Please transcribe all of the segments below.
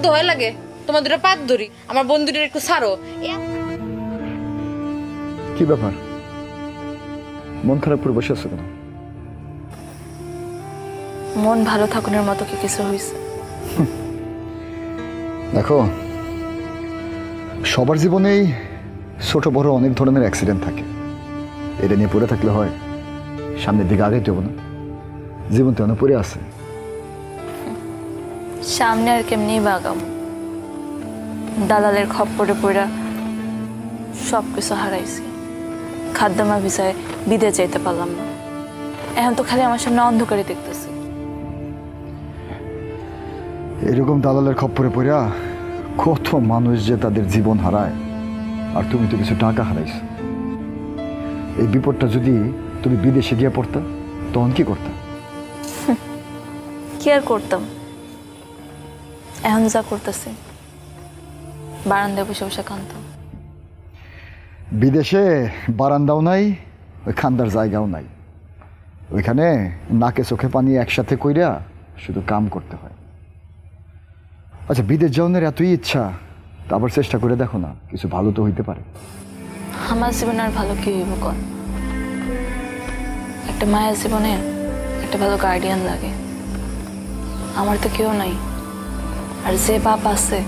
দোহাই লাগে, তোমার দুটো পাত ধরি, আমার বন্ধুদের একটু ছাড়ো। কি ব্যাপার, মন খারাপ করে বসে আছো কেন? মন ভালো থাকুনের মতো কি কিছু হয়েছে? দেখো, সবার জীবনেই ছোট বড় অনেক ধরনের অ্যাক্সিডেন্ট থাকে। এটা নিয়ে পড়ে থাকলে হয়? সামনের দিকে আগাইতে হবে না? জীবন তো অনেক পড়ে আছে। সামনে আর কেমনি বাগাম, দালালের খপ্পরে পড়া সবকিছু হারাইছি। খাদ্যমা ভিসায় বিদেশ যাইতে পারলাম না, এখন তো খালি আমার সামনে অন্ধকারে দেখতেছি। এরকম দালালের খপ্পরে পড়া কত মানুষ যে তাদের জীবন হারায়, আর তুমি তো কিছু টাকা হারাইছো। এই বিপদটা যদি তুমি বিদেশে গিয়ে পড়তা, তখন কি করতা? কি আর করতাম, এখন যা করতেছি বারান্দায় বসে বসে কাঁদতাম। বিদেশে বারান্দাও নাই, ওই খান্দার জায়গাও নাই। ওইখানে নাকে চোখে পানি একসাথে কইরা শুধু কাম করতে হয়। আচ্ছা, বিদেশ যাওয়ার এতই ইচ্ছা, তা আবার চেষ্টা করে দেখো না, কিছু ভালো তো হইতে পারে। আমার জীবনে আর ভালো কি হইব কর? একটা মায়ের জীবনে একটা ভালো গার্ডিয়ান লাগে, আমার তো কেউ নাই। আর যে বাপ আছে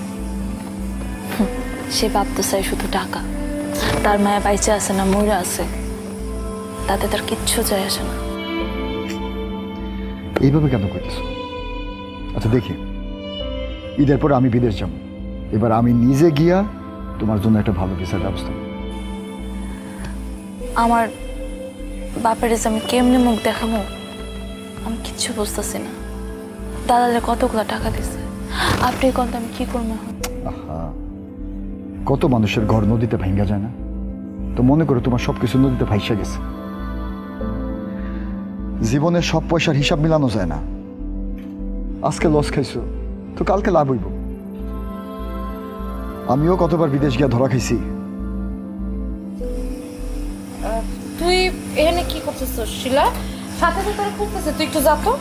সে বাপ তো চাই শুধু টাকা। তার মায়া বাইচে আছে না মরে আছে, তাতে তার কিচ্ছু যায় আসে না। এইভাবে কেন করতেছো? আচ্ছা দেখি, ঈদের পর আমি বিদেশ যাব, এবার আমি নিজে গিয়া তোমার জন্য একটা ভালো ভিসার ব্যবস্থা। আমার বাপের যে আমি কেমনে মুখ দেখাবো আমি কিচ্ছু বুঝতেছি না। দাদালে কতগুলো টাকা দিছে, আপনি কত আমি কি করবো এখন? আহা, কত মানুষের ঘর নদীতে ভাঙ্গা যায় না? তো মনে করো তোমার সবকিছু নদীতে ভাইসা গেছে। জীবনের সব পয়সার হিসাব মিলানো যায় না। আজকে লস খাইছো তো কালকে লাভ হইব। আমিও কতবার বিদেশ গিয়া ধরা খাইছি। তুই এখানে কি করতেছিস শিলা? সাথে সাথে খুঁজতেছে, তুই একটু যা তো।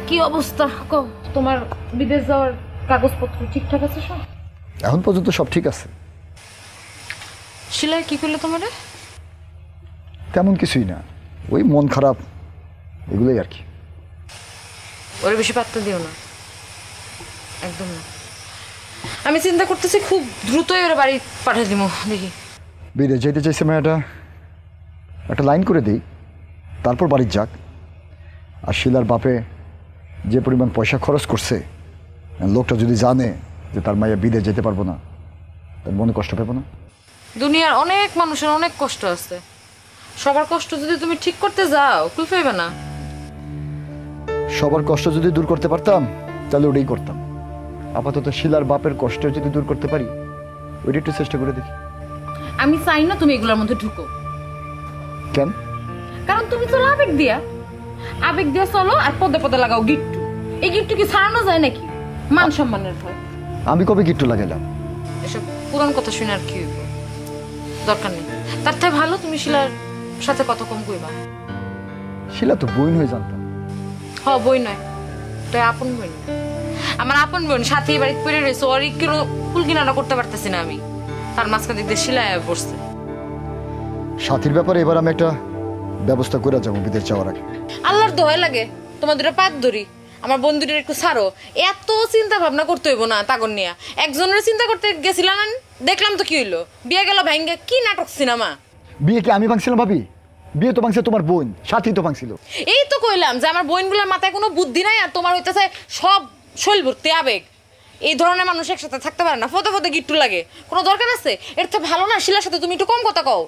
কি অবস্থা? তোমার বিদেশ যাওয়ার কাগজপত্র ঠিকঠাক আছে সব? এখন পর্যন্ত সব ঠিক আছে। শিলা কি করলে তোমার? তেমন কিছুই না, ওই মন খারাপ, এগুলোই আর কি। ওরে বেশি পাত্তা দিও না, একদম না। আমি চিন্তা করতেছি খুব দ্রুতই ওরা বাড়ি পাঠিয়ে দিব। দেখি বিদেশ যেতে চাইছে মেয়েটা, একটা লাইন করে দিই, তারপর বাড়ির যাক। আর শিলার বাপে যে পরিমাণ পয়সা খরচ করছে, লোকটা যদি জানে যে তার মাইয়া বিদেশ যেতে পারবো না, তার মনে কষ্ট পাবো না? দুনিয়ার অনেক মানুষের অনেক কষ্ট আছে, সবার কষ্ট যদি তুমি ঠিক করতে যাও কুল পাইবে না। সবার কষ্ট যদি দূর করতে পারতাম তাহলে ওটাই করতাম। আপাতত শিলার বাপের কষ্ট যদি দূর করতে পারি, ওইটা একটু চেষ্টা করে দেখি। আমি চাই না তুমি এগুলোর মধ্যে ঢুকো। কেন? কারণ তুমি চলো আবেগ দিয়া, আবেগ দিয়া চলো আর পদে পদে লাগাও গিট্টু। এই গিট্টু কি ছাড়ানো যায় নাকি? মান সম্মানের ভয়। আমি কবে গিট্টু লাগাইলাম? এসব পুরান কথা শুনে আর কি হইব, দরকার নেই। তার থেকে ভালো তুমি শিলার সাথে কত কম কইবা। শিলা তো বইন হয়ে জানতাম। হ, বই নয়, তাই আপন বোন। আমার আপন বোন সাথে বাড়িতে পড়ে রয়েছে, ওর কোনো ফুল কিনারা করতে পারতেছি না আমি। তার মাঝখান দিক দিয়ে শিলায় পড়ছে। সাথীর ব্যাপারে এবার আমি একটা ব্যবস্থা করে যাবো বিদেশ যাওয়ার আগে। আল্লাহর দোহাই লাগে, তোমার দুটো পাত ধরি, আমার বন্ধুদের একটু ছাড়ো। এত চিন্তা ভাবনা করতে হইব না তাগর নিয়ে। একজনের চিন্তা করতে গেছিলাম, দেখলাম তো কি হইলো, বিয়ে গেল ভাঙ্গে। কি নাটক সিনেমা! বিয়ে কি আমি ভাঙছিলাম ভাবি? বিয়ে তো ভাঙছে তোমার বোন, সাথী তো ভাঙছিল। এই তো কইলাম যে আমার বোনগুলোর মাথায় কোনো বুদ্ধি নাই, আর তোমার হইতেছে সব শৈল ভর্তি আবেগ। এই ধরনের মানুষ একসাথে থাকতে পারে না, ফতে ফতে গিট্টু লাগে। কোনো দরকার আছে? এর তো ভালো না শিলার সাথে তুমি একটু কম কথা কও।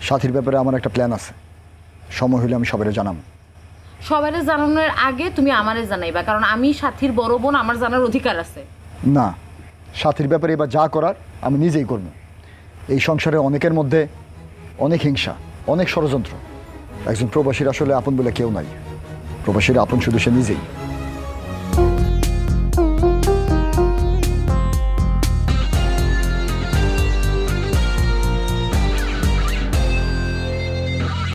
সাথীর ব্যাপারে আমার একটা প্ল্যান আছে, সময় হলে আমি সবাই জানাবো। সবাই জানানোর আগে তুমি আমারে জানাইবা, কারণ আমি সাথীর বড় বোন, আমার জানার অধিকার আছে। না, সাথীর ব্যাপারে এবার যা করার আমি নিজেই করব। এই সংসারে অনেকের মধ্যে অনেক হিংসা, অনেক ষড়যন্ত্র। একজন প্রবাসীর আসলে আপন বলে কেউ নাই, প্রবাসীর আপন শুধু সে নিজেই।